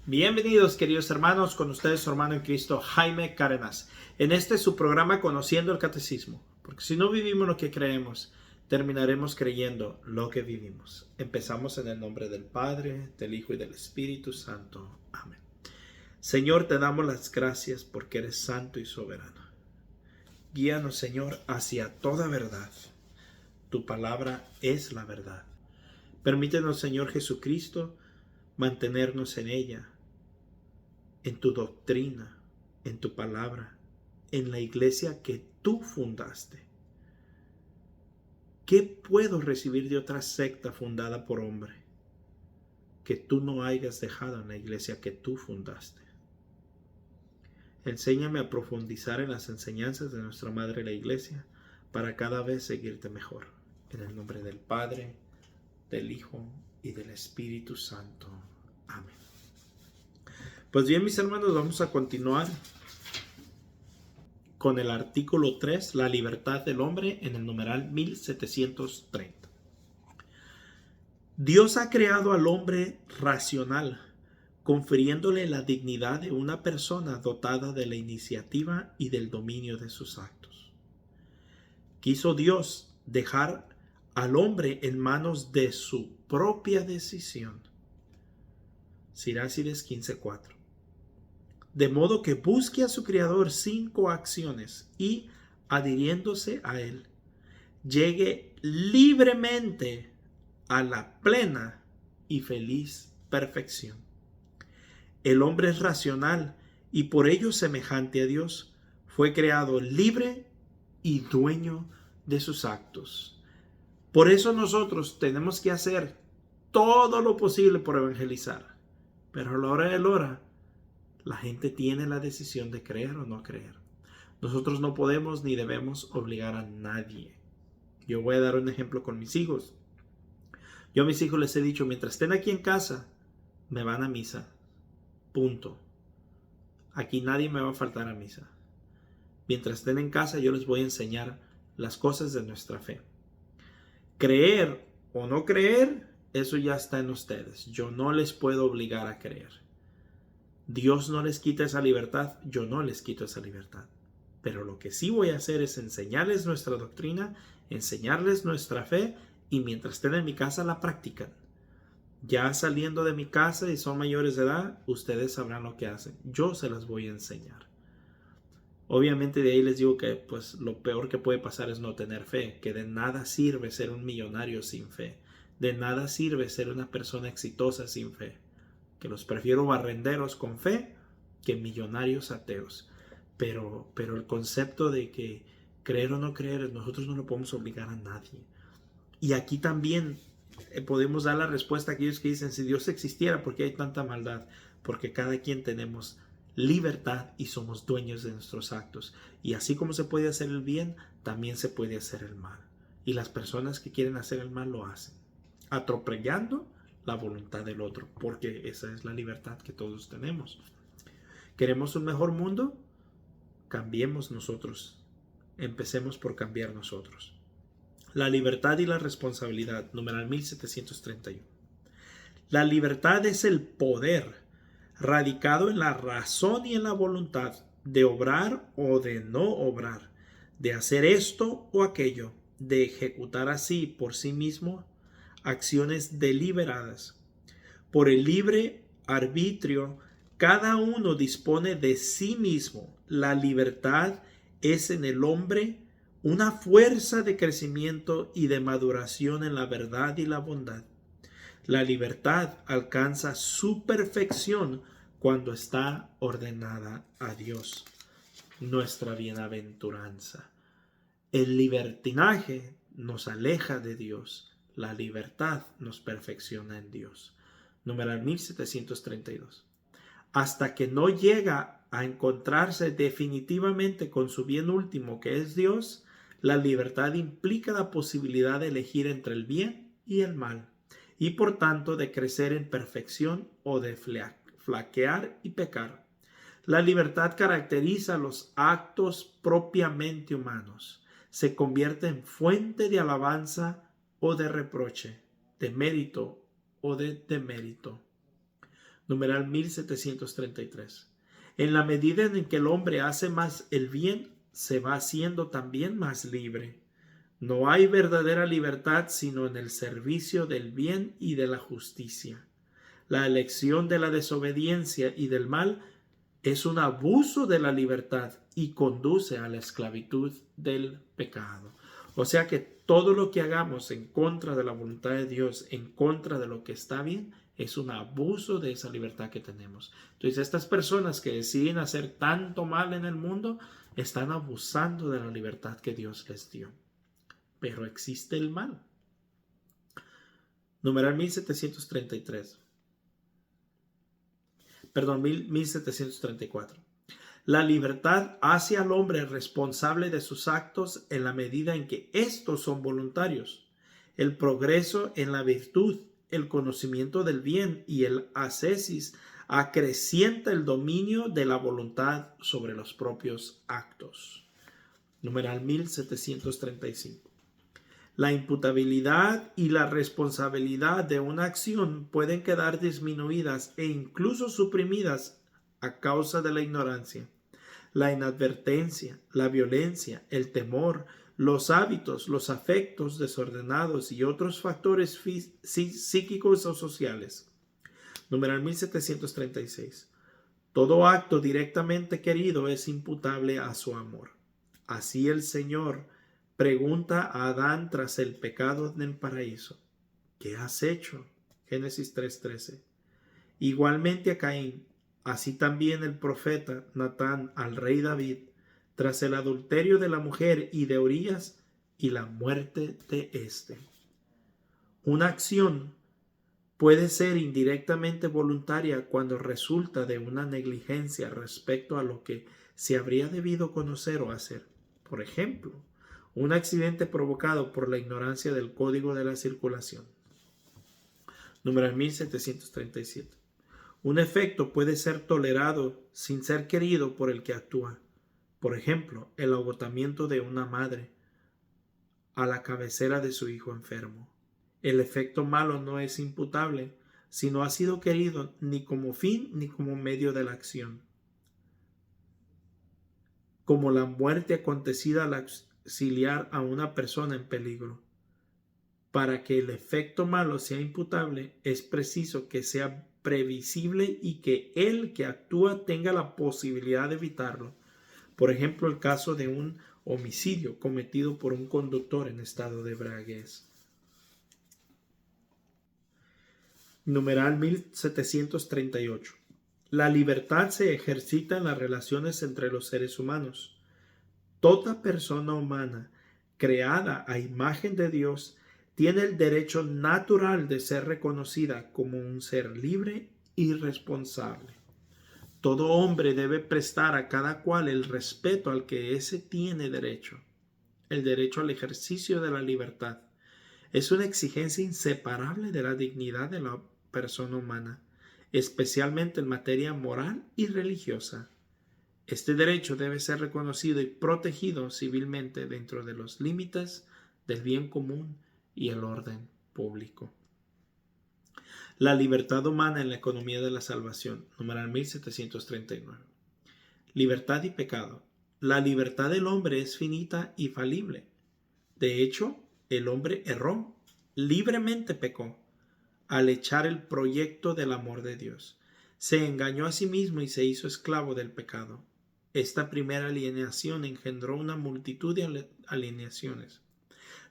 Bienvenidos, queridos hermanos, con ustedes su hermano en Cristo, Jaime Cárdenas. En este su programa Conociendo el Catecismo, porque si no vivimos lo que creemos, terminaremos creyendo lo que vivimos. Empezamos en el nombre del Padre, del Hijo y del Espíritu Santo. Amén. Señor, te damos las gracias porque eres santo y soberano. Guíanos, Señor, hacia toda verdad. Tu palabra es la verdad. Permítenos, Señor Jesucristo, mantenernos en ella, en tu doctrina, en tu palabra, en la iglesia que tú fundaste. ¿Qué puedo recibir de otra secta fundada por hombre que tú no hayas dejado en la iglesia que tú fundaste? Enséñame a profundizar en las enseñanzas de nuestra Madre la Iglesia para cada vez seguirte mejor. En el nombre del Padre, del Hijo y del Espíritu Santo. Amén. Pues bien, mis hermanos, vamos a continuar con el artículo 3, la libertad del hombre, en el numeral 1730. Dios ha creado al hombre racional, confiriéndole la dignidad de una persona dotada de la iniciativa y del dominio de sus actos. Quiso Dios dejar al hombre en manos de su propia decisión. Sirácides 15:4. De modo que busque a su Creador sin coacciones y, adhiriéndose a Él, llegue libremente a la plena y feliz perfección. El hombre es racional y por ello semejante a Dios. Fue creado libre y dueño de sus actos. Por eso nosotros tenemos que hacer todo lo posible por evangelizar. Pero a la hora de la hora, la gente tiene la decisión de creer o no creer. Nosotros no podemos ni debemos obligar a nadie. Yo voy a dar un ejemplo con mis hijos. Yo a mis hijos les he dicho, mientras estén aquí en casa, me van a misa. Punto. Aquí nadie me va a faltar a misa. Mientras estén en casa, yo les voy a enseñar las cosas de nuestra fe. Creer o no creer, eso ya está en ustedes. Yo no les puedo obligar a creer. Dios no les quita esa libertad, yo no les quito esa libertad. Pero lo que sí voy a hacer es enseñarles nuestra doctrina, enseñarles nuestra fe, y mientras estén en mi casa la practican. Ya saliendo de mi casa y son mayores de edad, ustedes sabrán lo que hacen. Yo se las voy a enseñar. Obviamente de ahí les digo que pues lo peor que puede pasar es no tener fe, que de nada sirve ser un millonario sin fe, de nada sirve ser una persona exitosa sin fe, que los prefiero barrenderos con fe que millonarios ateos. Pero el concepto de que creer o no creer, nosotros no lo podemos obligar a nadie. Y aquí también podemos dar la respuesta a aquellos que dicen, si Dios existiera, ¿por qué hay tanta maldad? Porque cada quien tenemos libertad y somos dueños de nuestros actos. Y así como se puede hacer el bien, también se puede hacer el mal. Y las personas que quieren hacer el mal lo hacen, atropellando la voluntad del otro, porque esa es la libertad que todos tenemos. ¿Queremos un mejor mundo? Cambiemos nosotros. Empecemos por cambiar nosotros. La libertad y la responsabilidad, numeral 1731. La libertad es el poder radicado en la razón y en la voluntad de obrar o de no obrar, de hacer esto o aquello, de ejecutar así por sí mismo acciones deliberadas. Por el libre arbitrio, cada uno dispone de sí mismo. La libertad es en el hombre una fuerza de crecimiento y de maduración en la verdad y la bondad. La libertad alcanza su perfección cuando está ordenada a Dios, nuestra bienaventuranza. El libertinaje nos aleja de Dios, la libertad nos perfecciona en Dios. Numeral 1732. Hasta que no llega a encontrarse definitivamente con su bien último, que es Dios, la libertad implica la posibilidad de elegir entre el bien y el mal, y por tanto de crecer en perfección o de flaquear y pecar. La libertad caracteriza los actos propiamente humanos. Se convierte en fuente de alabanza o de reproche, de mérito o de demérito. Numeral 1733. En la medida en que el hombre hace más el bien, se va haciendo también más libre. No hay verdadera libertad sino en el servicio del bien y de la justicia. La elección de la desobediencia y del mal es un abuso de la libertad y conduce a la esclavitud del pecado. O sea que todo lo que hagamos en contra de la voluntad de Dios, en contra de lo que está bien, es un abuso de esa libertad que tenemos. Entonces, estas personas que deciden hacer tanto mal en el mundo están abusando de la libertad que Dios les dio. Pero existe el mal. Numeral 1733. Perdón, 1734. La libertad hace al hombre responsable de sus actos en la medida en que estos son voluntarios. El progreso en la virtud, el conocimiento del bien y el ascesis acrecienta el dominio de la voluntad sobre los propios actos. Numeral 1735. La imputabilidad y la responsabilidad de una acción pueden quedar disminuidas e incluso suprimidas a causa de la ignorancia, la inadvertencia, la violencia, el temor, los hábitos, los afectos desordenados y otros factores psíquicos o sociales. Numeral 1736. Todo acto directamente querido es imputable a su amor. Así el Señor pregunta a Adán tras el pecado en el paraíso: ¿qué has hecho? Génesis 3:13. Igualmente a Caín, así también el profeta Natán al rey David, tras el adulterio de la mujer y de Urías y la muerte de éste. Una acción puede ser indirectamente voluntaria cuando resulta de una negligencia respecto a lo que se habría debido conocer o hacer. Por ejemplo, un accidente provocado por la ignorancia del código de la circulación. Número 1737. Un efecto puede ser tolerado sin ser querido por el que actúa. Por ejemplo, el agotamiento de una madre a la cabecera de su hijo enfermo. El efecto malo no es imputable si no ha sido querido ni como fin ni como medio de la acción. Como la muerte acontecida al auxiliar a una persona en peligro. Para que el efecto malo sea imputable, es preciso que sea previsible y que el que actúa tenga la posibilidad de evitarlo. Por ejemplo, el caso de un homicidio cometido por un conductor en estado de embriaguez. Numeral 1738. La libertad se ejercita en las relaciones entre los seres humanos. Toda persona humana creada a imagen de Dios tiene el derecho natural de ser reconocida como un ser libre y responsable. Todo hombre debe prestar a cada cual el respeto al que ése tiene derecho. El derecho al ejercicio de la libertad es una exigencia inseparable de la dignidad de la persona humana, especialmente en materia moral y religiosa. Este derecho debe ser reconocido y protegido civilmente dentro de los límites del bien común y el orden público. La libertad humana en la economía de la salvación, numeral 1739. Libertad y pecado. La libertad del hombre es finita y falible. De hecho, el hombre erró, libremente pecó, al echar el proyecto del amor de Dios. Se engañó a sí mismo y se hizo esclavo del pecado. Esta primera alienación engendró una multitud de alienaciones.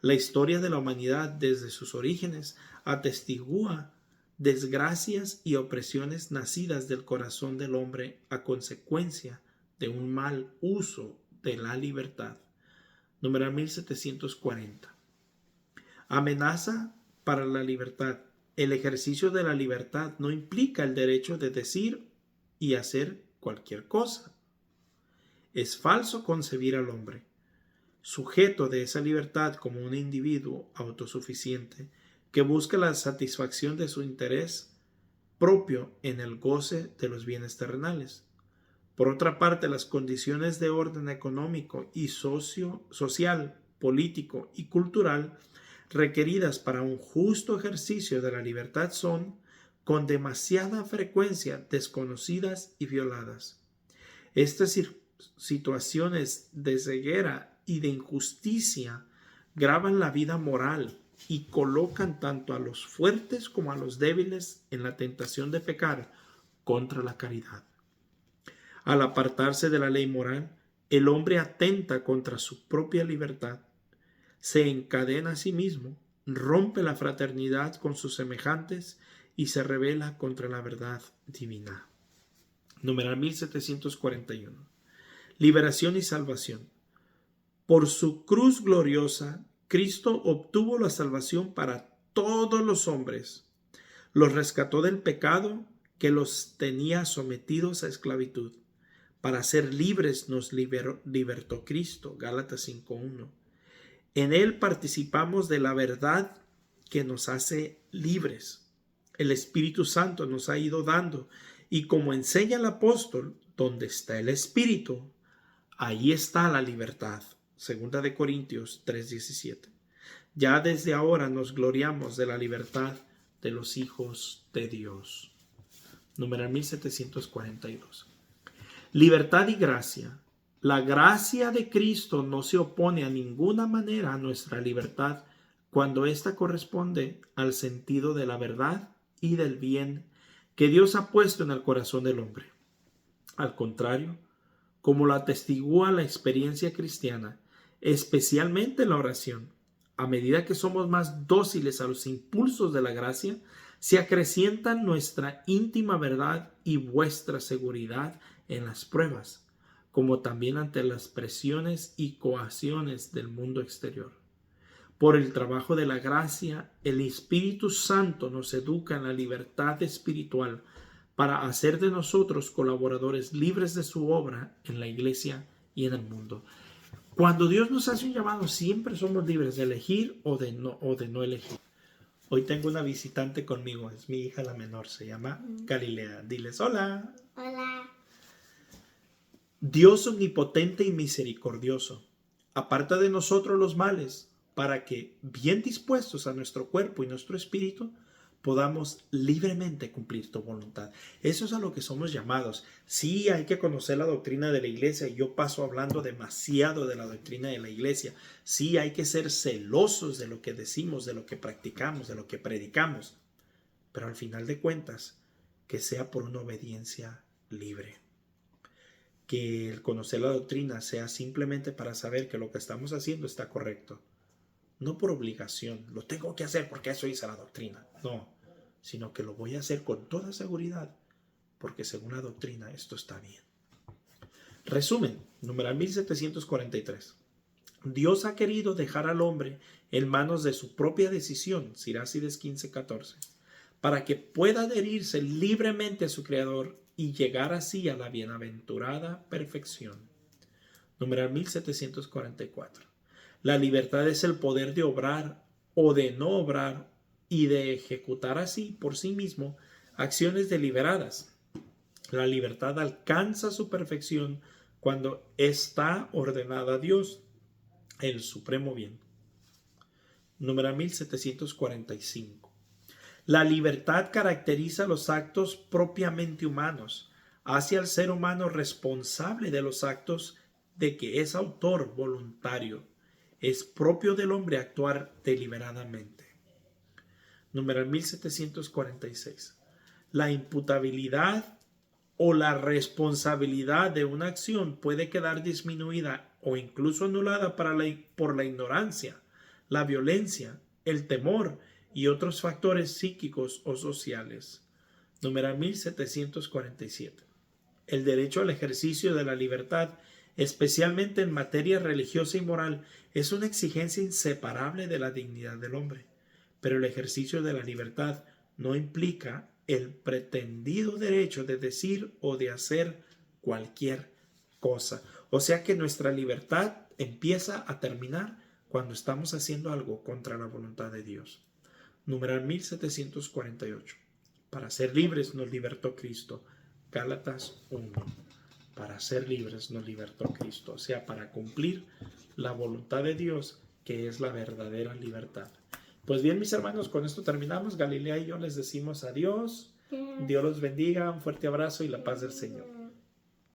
La historia de la humanidad desde sus orígenes atestigua desgracias y opresiones nacidas del corazón del hombre a consecuencia de un mal uso de la libertad. Número 1740. Amenaza para la libertad. El ejercicio de la libertad no implica el derecho de decir y hacer cualquier cosa. Es falso concebir al hombre, sujeto de esa libertad, como un individuo autosuficiente que busca la satisfacción de su interés propio en el goce de los bienes terrenales. Por otra parte, las condiciones de orden económico y social, político y cultural requeridas para un justo ejercicio de la libertad son, con demasiada frecuencia desconocidas y violadas. Estas situaciones de ceguera y de injusticia graban la vida moral y colocan tanto a los fuertes como a los débiles en la tentación de pecar contra la caridad. Al apartarse de la ley moral, el hombre atenta contra su propia libertad, se encadena a sí mismo, rompe la fraternidad con sus semejantes y se rebela contra la verdad divina. Numeral 1741. Liberación y salvación. Por su cruz gloriosa, Cristo obtuvo la salvación para todos los hombres. Los rescató del pecado que los tenía sometidos a esclavitud. Para ser libres nos libertó Cristo. Gálatas 5:1. En Él participamos de la verdad que nos hace libres. El Espíritu Santo nos ha ido dando, y como enseña el apóstol, donde está el Espíritu, ahí está la libertad. Segunda de Corintios 3:17. Ya desde ahora nos gloriamos de la libertad de los hijos de Dios. Numeral 1742. Libertad y gracia. La gracia de Cristo no se opone a ninguna manera a nuestra libertad cuando ésta corresponde al sentido de la verdad y del bien que Dios ha puesto en el corazón del hombre. Al contrario, como lo atestigua la experiencia cristiana, especialmente en la oración, a medida que somos más dóciles a los impulsos de la gracia, se acrecientan nuestra íntima verdad y vuestra seguridad en las pruebas, como también ante las presiones y coacciones del mundo exterior. Por el trabajo de la gracia, el Espíritu Santo nos educa en la libertad espiritual para hacer de nosotros colaboradores libres de su obra en la iglesia y en el mundo. Cuando Dios nos hace un llamado, siempre somos libres de elegir o de no elegir. Hoy tengo una visitante conmigo, es mi hija la menor, se llama Galilea. Diles hola. Hola. Dios omnipotente y misericordioso, aparta de nosotros los males, para que, bien dispuestos a nuestro cuerpo y nuestro espíritu, podamos libremente cumplir tu voluntad. Eso es a lo que somos llamados. Sí, hay que conocer la doctrina de la iglesia. Yo paso hablando demasiado de la doctrina de la iglesia. Sí, hay que ser celosos de lo que decimos, de lo que practicamos, de lo que predicamos. Pero al final de cuentas, que sea por una obediencia libre. Que el conocer la doctrina sea simplemente para saber que lo que estamos haciendo está correcto. No por obligación, lo tengo que hacer porque eso dice la doctrina. No, sino que lo voy a hacer con toda seguridad, porque según la doctrina esto está bien. Resumen, numeral 1743. Dios ha querido dejar al hombre en manos de su propia decisión, Sirácides 15:14, para que pueda adherirse libremente a su Creador y llegar así a la bienaventurada perfección. Numeral 1744. La libertad es el poder de obrar o de no obrar y de ejecutar así por sí mismo acciones deliberadas. La libertad alcanza su perfección cuando está ordenada a Dios, el supremo bien. Numeral 1745. La libertad caracteriza los actos propiamente humanos, hace al ser humano responsable de los actos de que es autor voluntario. Es propio del hombre actuar deliberadamente. Numeral 1746. La imputabilidad o la responsabilidad de una acción puede quedar disminuida o incluso anulada por la ignorancia, la violencia, el temor y otros factores psíquicos o sociales. Numeral 1747. El derecho al ejercicio de la libertad, especialmente en materia religiosa y moral, es una exigencia inseparable de la dignidad del hombre. Pero el ejercicio de la libertad no implica el pretendido derecho de decir o de hacer cualquier cosa. O sea que nuestra libertad empieza a terminar cuando estamos haciendo algo contra la voluntad de Dios. Numeral 1748. Para ser libres nos libertó Cristo. Gálatas 1. Para ser libres nos libertó Cristo. O sea, para cumplir la voluntad de Dios, que es la verdadera libertad. Pues bien, mis hermanos, con esto terminamos. Galilea y yo les decimos adiós. Dios los bendiga, un fuerte abrazo y la paz del Señor.